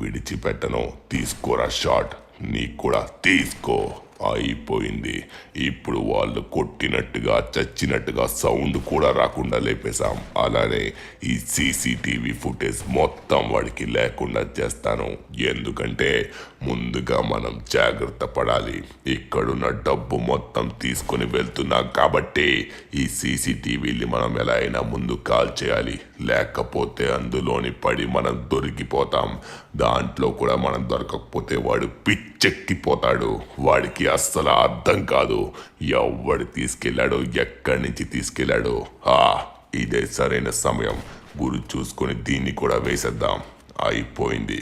విడిచిపెట్టను. తీసుకోరా షాట్. నీకు కూడా తీసుకో. అయిపోయింది. ఇప్పుడు వాళ్ళు కొట్టినట్టుగా చచ్చినట్టుగా సౌండ్ కూడా రాకుండా లేపేశాం. అలానే ఈ సీసీటీవీ ఫుటేజ్ మొత్తం వాడికి లేకుండా చేస్తాను. ఎందుకంటే ముందుగా మనం జాగ్రత్త పడాలి. ఇక్కడున్న డబ్బు మొత్తం తీసుకొని వెళ్తున్నాం కాబట్టి ఈ సీసీటీవీని మనం ఎలా అయినా ముందు కాల్ చేయాలి. లేకపోతే అందులోని పడి మనం దొరికిపోతాం. దాంట్లో కూడా మనం దొరకకపోతే వాడు పిచ్చెక్కిపోతాడు. వాడికి అస్సలు అర్థం కాదు ఎవడు తీసుకెళ్ళాడో, ఎక్కడి నుంచి తీసుకెళ్ళాడో. ఇదే సరైన సమయం. గురి చూసుకొని దీన్ని కూడా వేసేద్దాం. అయిపోయింది.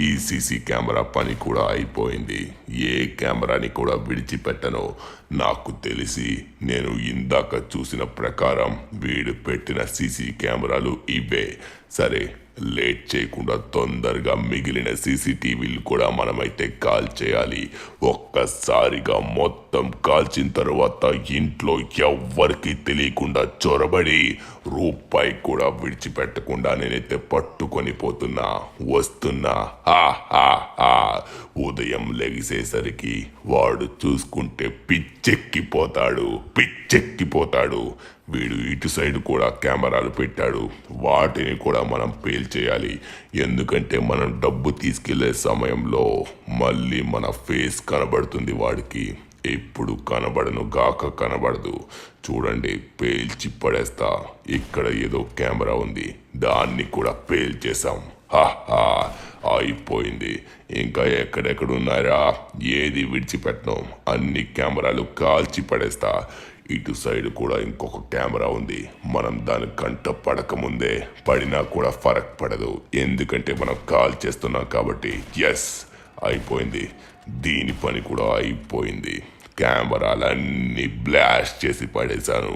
ఈ సీసీ కెమెరా పని కూడా అయిపోయింది. ఏ కెమెరాని కూడా విడిచిపెట్టను. నాకు తెలిసి నేను ఇందాక చూసిన ప్రకారం వీడు పెట్టిన సీసీ కెమెరాలు ఇవే. సరే, లేట్ చేయకుండా తొందరగా మిగిలిన సీసీటీవీలు కూడా మనమైతే కాల్ చేయాలి. ఒక్కసారిగా మొత్తం కాల్చిన తర్వాత ఇంట్లో ఎవ్వరికి తెలియకుండా చొరబడి రూపాయి కూడా విడిచిపెట్టకుండా నేనైతే పట్టుకొని పోతున్నా. వస్తున్నా. ఉదయం లెగిసేసరికి వాడు చూసుకుంటే పిచ్చెక్కిపోతాడు. వీడు ఇటు సైడ్ కూడా కెమెరాలు పెట్టాడు. వాటిని కూడా మనం పేల్చేయాలి. ఎందుకంటే మనం డబ్బు తీసుకెళ్లే సమయంలో మళ్ళీ మన ఫేస్ కనబడుతుంది వాడికి. ఎప్పుడు కనబడను గాక కనబడదు. చూడండి, పేల్చి పడేస్తా. ఇక్కడ ఏదో కెమెరా ఉంది, దాన్ని కూడా పేల్చేసాం. అయిపోయింది. ఇంకా ఎక్కడెక్కడున్నారా? ఏది విడిచిపెట్టను. అన్ని కెమెరాలు కాల్చి పడేస్తా. ఇటు సైడ్ కూడా ఇంకొక కెమెరా ఉంది. మనం దాని కంట పడకముందే పడినా కూడా ఫరక్ పడదు. ఎందుకంటే మనం కాల్ చేస్తున్నాం కాబట్టి. ఎస్, అయిపోయింది. దీని పని కూడా అయిపోయింది. కెమెరాలన్నీ బ్లాస్ట్ చేసి పడేశాను.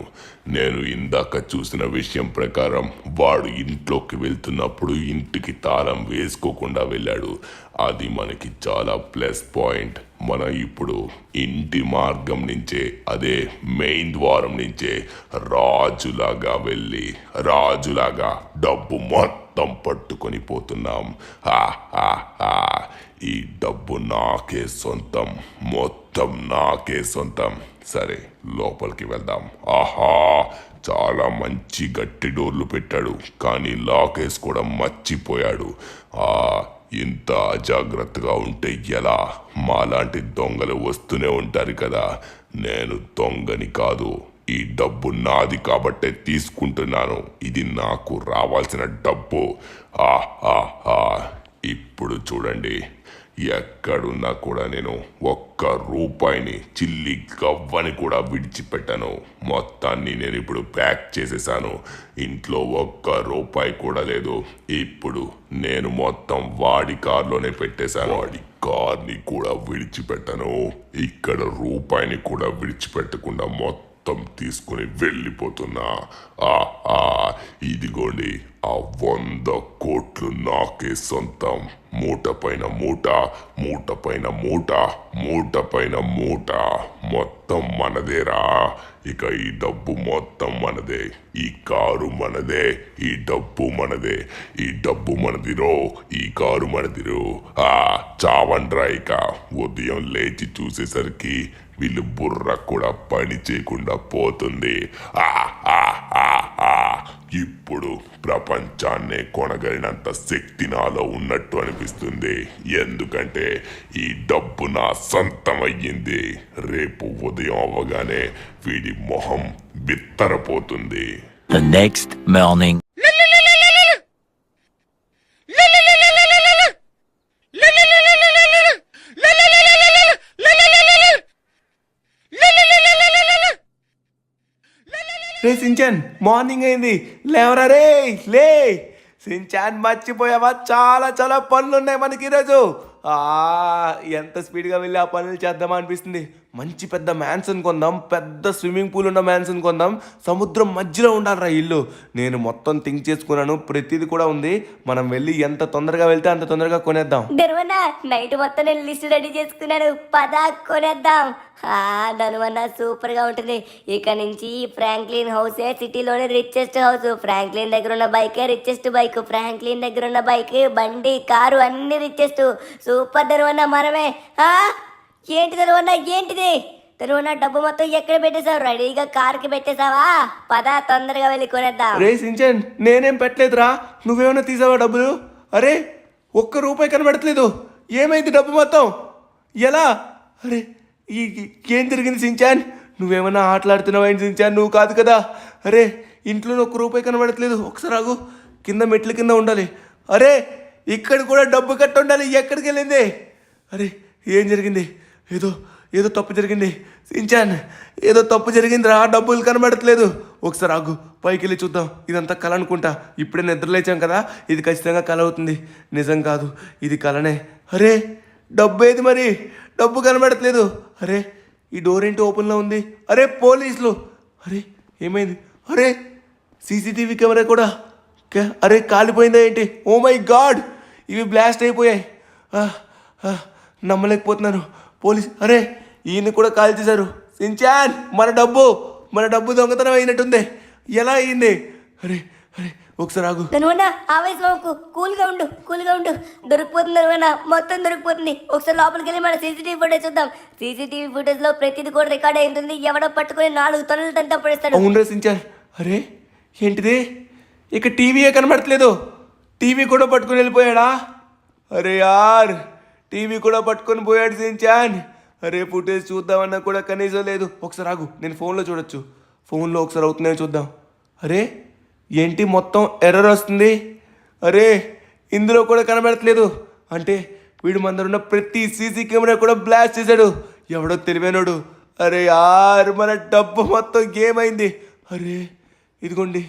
నేను ఇందాక చూసిన విషయం ప్రకారం వాడు ఇంట్లోకి వెళ్తున్నప్పుడు ఇంటికి తాళం వేసుకోకుండా వెళ్ళాడు. అది మనకి చాలా ప్లస్ పాయింట్. మనం ఇప్పుడు ఇంటి మార్గం నుంచే, అదే మెయిన్ ద్వారం నుంచే రాజులాగా వెళ్ళి రాజులాగా డబ్బు మొత్తం పట్టుకొని పోతున్నాం. ఈ డబ్బు నాకే సొంతం, మొత్తం నాకే సొంతం. సరే, లోపలికి వెళ్దాం. చాలా మంచి గట్టి డోర్లు పెట్టాడు, కానీ లాక్ వేసుకోవడం మర్చిపోయాడు. ఇంత అజాగ్రత్తగా ఉంటే ఎలా? మాలాంటి దొంగలు వస్తూనే ఉంటారు కదా. నేను దొంగని కాదు. ఈ డబ్బు నాది కాబట్టే తీసుకుంటున్నాను. ఇది నాకు రావాల్సిన డబ్బు. ఇప్పుడు చూడండి, ఎక్కడున్నా కూడా నేను ఒక్క రూపాయిని, చిల్లి గవ్వని కూడా విడిచిపెట్టాను. మొత్తాన్ని నేను ఇప్పుడు ప్యాక్ చేసేసాను. ఇంట్లో ఒక్క రూపాయి కూడా లేదు. ఇప్పుడు నేను మొత్తం వాడి కార్లోనే పెట్టేశాను. వాడి కార్ని కూడా విడిచిపెట్టాను. ఇక్కడ రూపాయిని కూడా విడిచిపెట్టకుండా మొత్తం తీసుకుని వెళ్ళిపోతున్నా. ఇదిగోండి, ఆ 100 కోట్లు నాకే సొంతం. మూట పైన మూట, మూట పైన మూట, మూట పైన మూట, మొత్తం మనదేరా. ఇక ఈ డబ్బు మొత్తం మనదే, ఈ కారు మనదే, ఈ డబ్బు మనదే, ఈ డబ్బు మనదిరో, ఈ కారు మనదిరో. చావండ్రా. ఇక ఉదయం లేచి చూసేసరికి వీళ్ళు బుర్ర కూడా పని చేయకుండా పోతుంది. ఆ ఆ ఆ ఆ ఇప్పుడు ప్రపంచాన్నే కొనగలిగినంత శక్తి నాలో ఉన్నట్టు అనిపిస్తుంది. ఎందుకంటే ఈ డబ్బు నా సొంతమయ్యింది. రేపు ఉదయం అవ్వగానే వీడి మొహం బిత్తరపోతుంది. The next morning. Ray Shinchan, morning అయింది, లేవరా రే, లే. సించాన్ మర్చిపోయావా? చాలా చాలా పనులు ఉన్నాయి మనకి ఈరోజు. ఎంత స్పీడ్గా వెళ్ళి ఆ పనులు చేద్దామా అనిపిస్తుంది. మంచి పెద్ద మ్యాన్సన్ కొందాం, పెద్ద స్విమ్మింగ్ పూల్ ఉన్న మ్యాన్సన్ కొందాం. సముద్రం మధ్యలో ఉండాలిరా ఇల్లు. నేను మొత్తం థింక్ చేసుకున్నాను, ప్రతిదీ కూడా ఉంది. మనం వెళ్ళి ఎంత తొందరగా వెళ్తే అంత తొందరగా కొనేద్దాం. ధనువన్న నైట్ మొత్తం నేను లిస్ట్ రెడీ చేసుకున్నాను, పద కొనేద్దాం. ధనువన్న సూపర్ గా ఉంటుంది. ఇక నుంచి ఫ్రాంక్లిన్ హౌసే సిటీలోనే రిచెస్ట్ హౌస్. ఫ్రాంక్లిన్ దగ్గర ఉన్న బైకే రిచెస్ట్ బైక్, ఫ్రాంక్లిన్ దగ్గర ఉన్న బైక్, బండి, కారు అన్ని రిచెస్ట్. సూపర్ ధనువన్న, మనమే. ఏంటి ధనువన్న, ఏంటిది ధనువన్న? డబ్బు మొత్తం ఎక్కడ పెట్టేశావు? రెడీగా కారుకి పెట్టేశావా? పద తొందరగా వెళ్ళి కొనేద్దాం. రే సించాన్, నేనేం పెట్టలేదురా, నువ్వేమైనా తీసావా డబ్బులు? అరే, ఒక్క రూపాయి కనబడట్లేదు. ఏమైంది డబ్బు మొత్తం? ఎలా? అరే, ఏం జరిగింది సించాన్? నువ్వేమన్నా ఆటలాడుతున్నావా ఏంటి సించాన్? నువ్వు కాదు కదా. అరే, ఇంట్లో ఒక్క రూపాయి కనబడట్లేదు. ఒకసారి ఆగు, కింద మెట్ల కింద ఉండాలి. అరే, ఇక్కడ కూడా డబ్బు కట్ట ఉండాలి. ఎక్కడికి వెళ్ళింది? అరే, ఏం జరిగింది? ఏదో తప్పు జరిగింది సించాన్, ఏదో తప్పు జరిగిందిరా. డబ్బులు కనబడట్లేదు. ఒకసారి ఆగు, పైకి వెళ్ళి చూద్దాం. ఇదంతా కళ అనుకుంటా. ఇప్పుడే నిద్రలేచాం కదా, ఇది ఖచ్చితంగా కళ అవుతుంది. నిజం కాదు, ఇది కళనే. అరే, డబ్బు ఏది మరి? డబ్బు కనబడట్లేదు. అరే, ఈ డోర్ ఏంటి ఓపెన్లో ఉంది? అరే, పోలీసులు. అరే, ఏమైంది? అరే, సీసీటీవీ కెమెరా కూడా అరే కాలిపోయిందా ఏంటి? ఓ మై గాడ్, ఇవి బ్లాస్ట్ అయిపోయాయి. నమ్మలేకపోతున్నాను. పోలీస్, అరే ఈయన కూడా కాల్ చేశారు. సించాన్, మన డబ్బు దొంగతనం అయినట్టుంది. ఎలా అయింది? అరే అరే, ఒకసారి ఆగు. ధనువన్న, ఆవేశంకు, కూల్గా ఉండు. దొరికిపోతుంది ధనువన్న, మొత్తం దొరికిపోతుంది. ఒకసారి లోపలికి వెళ్ళి మన సీసీటీవీ ఫుటేజ్ చూద్దాం. సీసీటీవీ ఫుటేజ్ లో ప్రతిది కూడా రికార్డ్ అయి ఉంటుంది. ఎవడో పట్టుకుని 4 తొనలు తంతా పడేస్తాడు. అవునరా సించాన్. అరే, ఏంటిది? ఇక టీవీయే కనబడట్లేదు. టీవీ కూడా పట్టుకుని వెళ్ళిపోయాడా? అరే యార్, టీవీ కూడా పట్టుకొని పోయాడు సించాన్. అరే, ఫుటేజ్ చూద్దామన్నా కూడా కనీసం లేదు. ఒకసారి ఆగు, నేను ఫోన్లో చూడొచ్చు. ఫోన్లో ఒకసారి అవుతున్నాయో చూద్దాం. అరే, ఏంటి మొత్తం ఎర్రర్ వస్తుంది? అరే, ఇందులో కూడా కనబడట్లేదు. అంటే వీడు మందరున్న ప్రతి సీసీ కెమెరా కూడా బ్లాస్ట్ చేశాడు. ఎవడో తెలివైనోడు. అరే యార్, మన డబ్బు మొత్తం గేమ్ అయింది. అరే, ఇదిగోండి,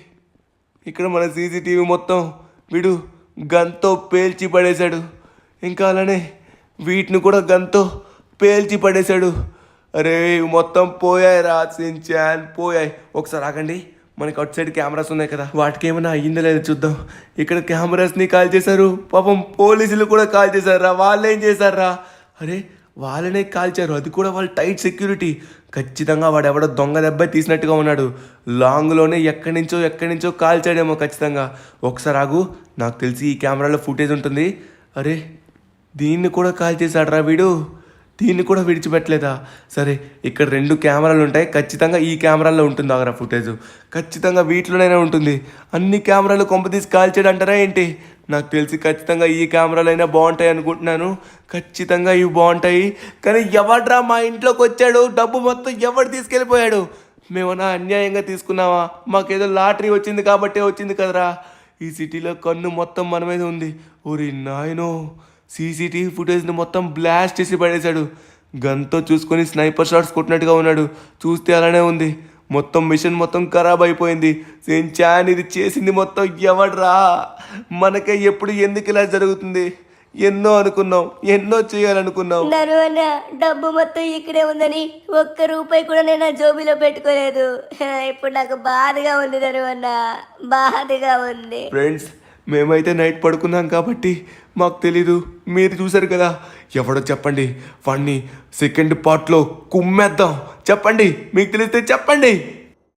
ఇక్కడ మన సీసీటీవీ మొత్తం వీడు గన్తో పేల్చి పడేశాడు. ఇంకా అలానే వీటిని కూడా గన్తో పేల్చి పడేశాడు. అరే, మొత్తం పోయాయి రా సించాన్, పోయాయి. ఒకసారి ఆగండి, మనకి అవుట్ సైడ్ కెమెరాస్ ఉన్నాయి కదా, వాటికి ఏమైనా అయ్యిందో లేదో చూద్దాం. ఇక్కడ కెమెరాస్ని కాల్ చేశారు. పాపం పోలీసులు కూడా కాల్ చేశారా? వాళ్ళు ఏం చేశారా? అరే, వాళ్ళనే కాల్చారు. అది కూడా వాళ్ళు టైట్ సెక్యూరిటీ. ఖచ్చితంగా వాడు ఎవడో దొంగ దెబ్బ తీసినట్టుగా ఉన్నాడు. లాంగ్లోనే ఎక్కడి నుంచో కాల్చాడేమో ఖచ్చితంగా. ఒకసారి ఆగు, నాకు తెలిసి ఈ కెమెరాలో ఫుటేజ్ ఉంటుంది. అరే, దీన్ని కూడా కాల్ చేశాడు రా వీడు. దీన్ని కూడా విడిచిపెట్టలేదా? సరే, ఇక్కడ 2 కెమెరాలు ఉంటాయి. ఖచ్చితంగా ఈ కెమెరాల్లో ఉంటుంది ఆగరా ఫుటేజ్. ఖచ్చితంగా వీటిలోనైనా ఉంటుంది. అన్ని కెమెరాలు కొంపతీసి కాల్చాడు అంటారా ఏంటి? నాకు తెలిసి ఖచ్చితంగా ఈ కెమెరాలు అయినా బాగుంటాయి అనుకుంటున్నాను. ఖచ్చితంగా ఇవి బాగుంటాయి. కానీ ఎవడ్రా మా ఇంట్లోకి వచ్చాడు? డబ్బు మొత్తం ఎవడు తీసుకెళ్ళిపోయాడు? మేమన్నా అన్యాయంగా తీసుకున్నావా? మాకేదో లాటరీ వచ్చింది కాబట్టే వచ్చింది కదరా. ఈ సిటీలో కన్ను మొత్తం మన మీద ఉంది. ఓరి నాయనో, సీసీటీవీ ఫుటేజ్ని మొత్తం బ్లాస్ట్ చేసి పడేశాడు. గన్తో చూసుకొని స్నైపర్ షాట్స్ కొట్టినట్టుగా ఉన్నాడు. చూస్తే అలానే ఉంది. మొత్తం మిషన్ మొత్తం ఖరాబ్ అయిపోయింది. సించాన్, ఇది చేసింది మొత్తం ఎవడ్రా? మనకే ఎప్పుడు ఎందుకు ఇలా జరుగుతుంది? ఎన్నో అనుకున్నాం, ఎన్నో చేయాలనుకున్నాం. ధనువన్న, డబ్బు మొత్తం ఇక్కడే ఉందని ఒక్క రూపాయి కూడా నేను నా జోబీలో పెట్టుకోలేదు. ఇప్పుడు నాకు బాధగా ఉంది ధనువన్న, బాధగా ఉంది. ఫ్రెండ్స్, మేమైతే నైట్ పడుకున్నాం కాబట్టి మాకు తెలీదు. మీరు చూసారు కదా. ఎవడో చెప్పండి, వాడిని సెకండ్ పార్ట్లో కుమ్మేద్దాం. చెప్పండి, మీకు తెలిస్తే చెప్పండి.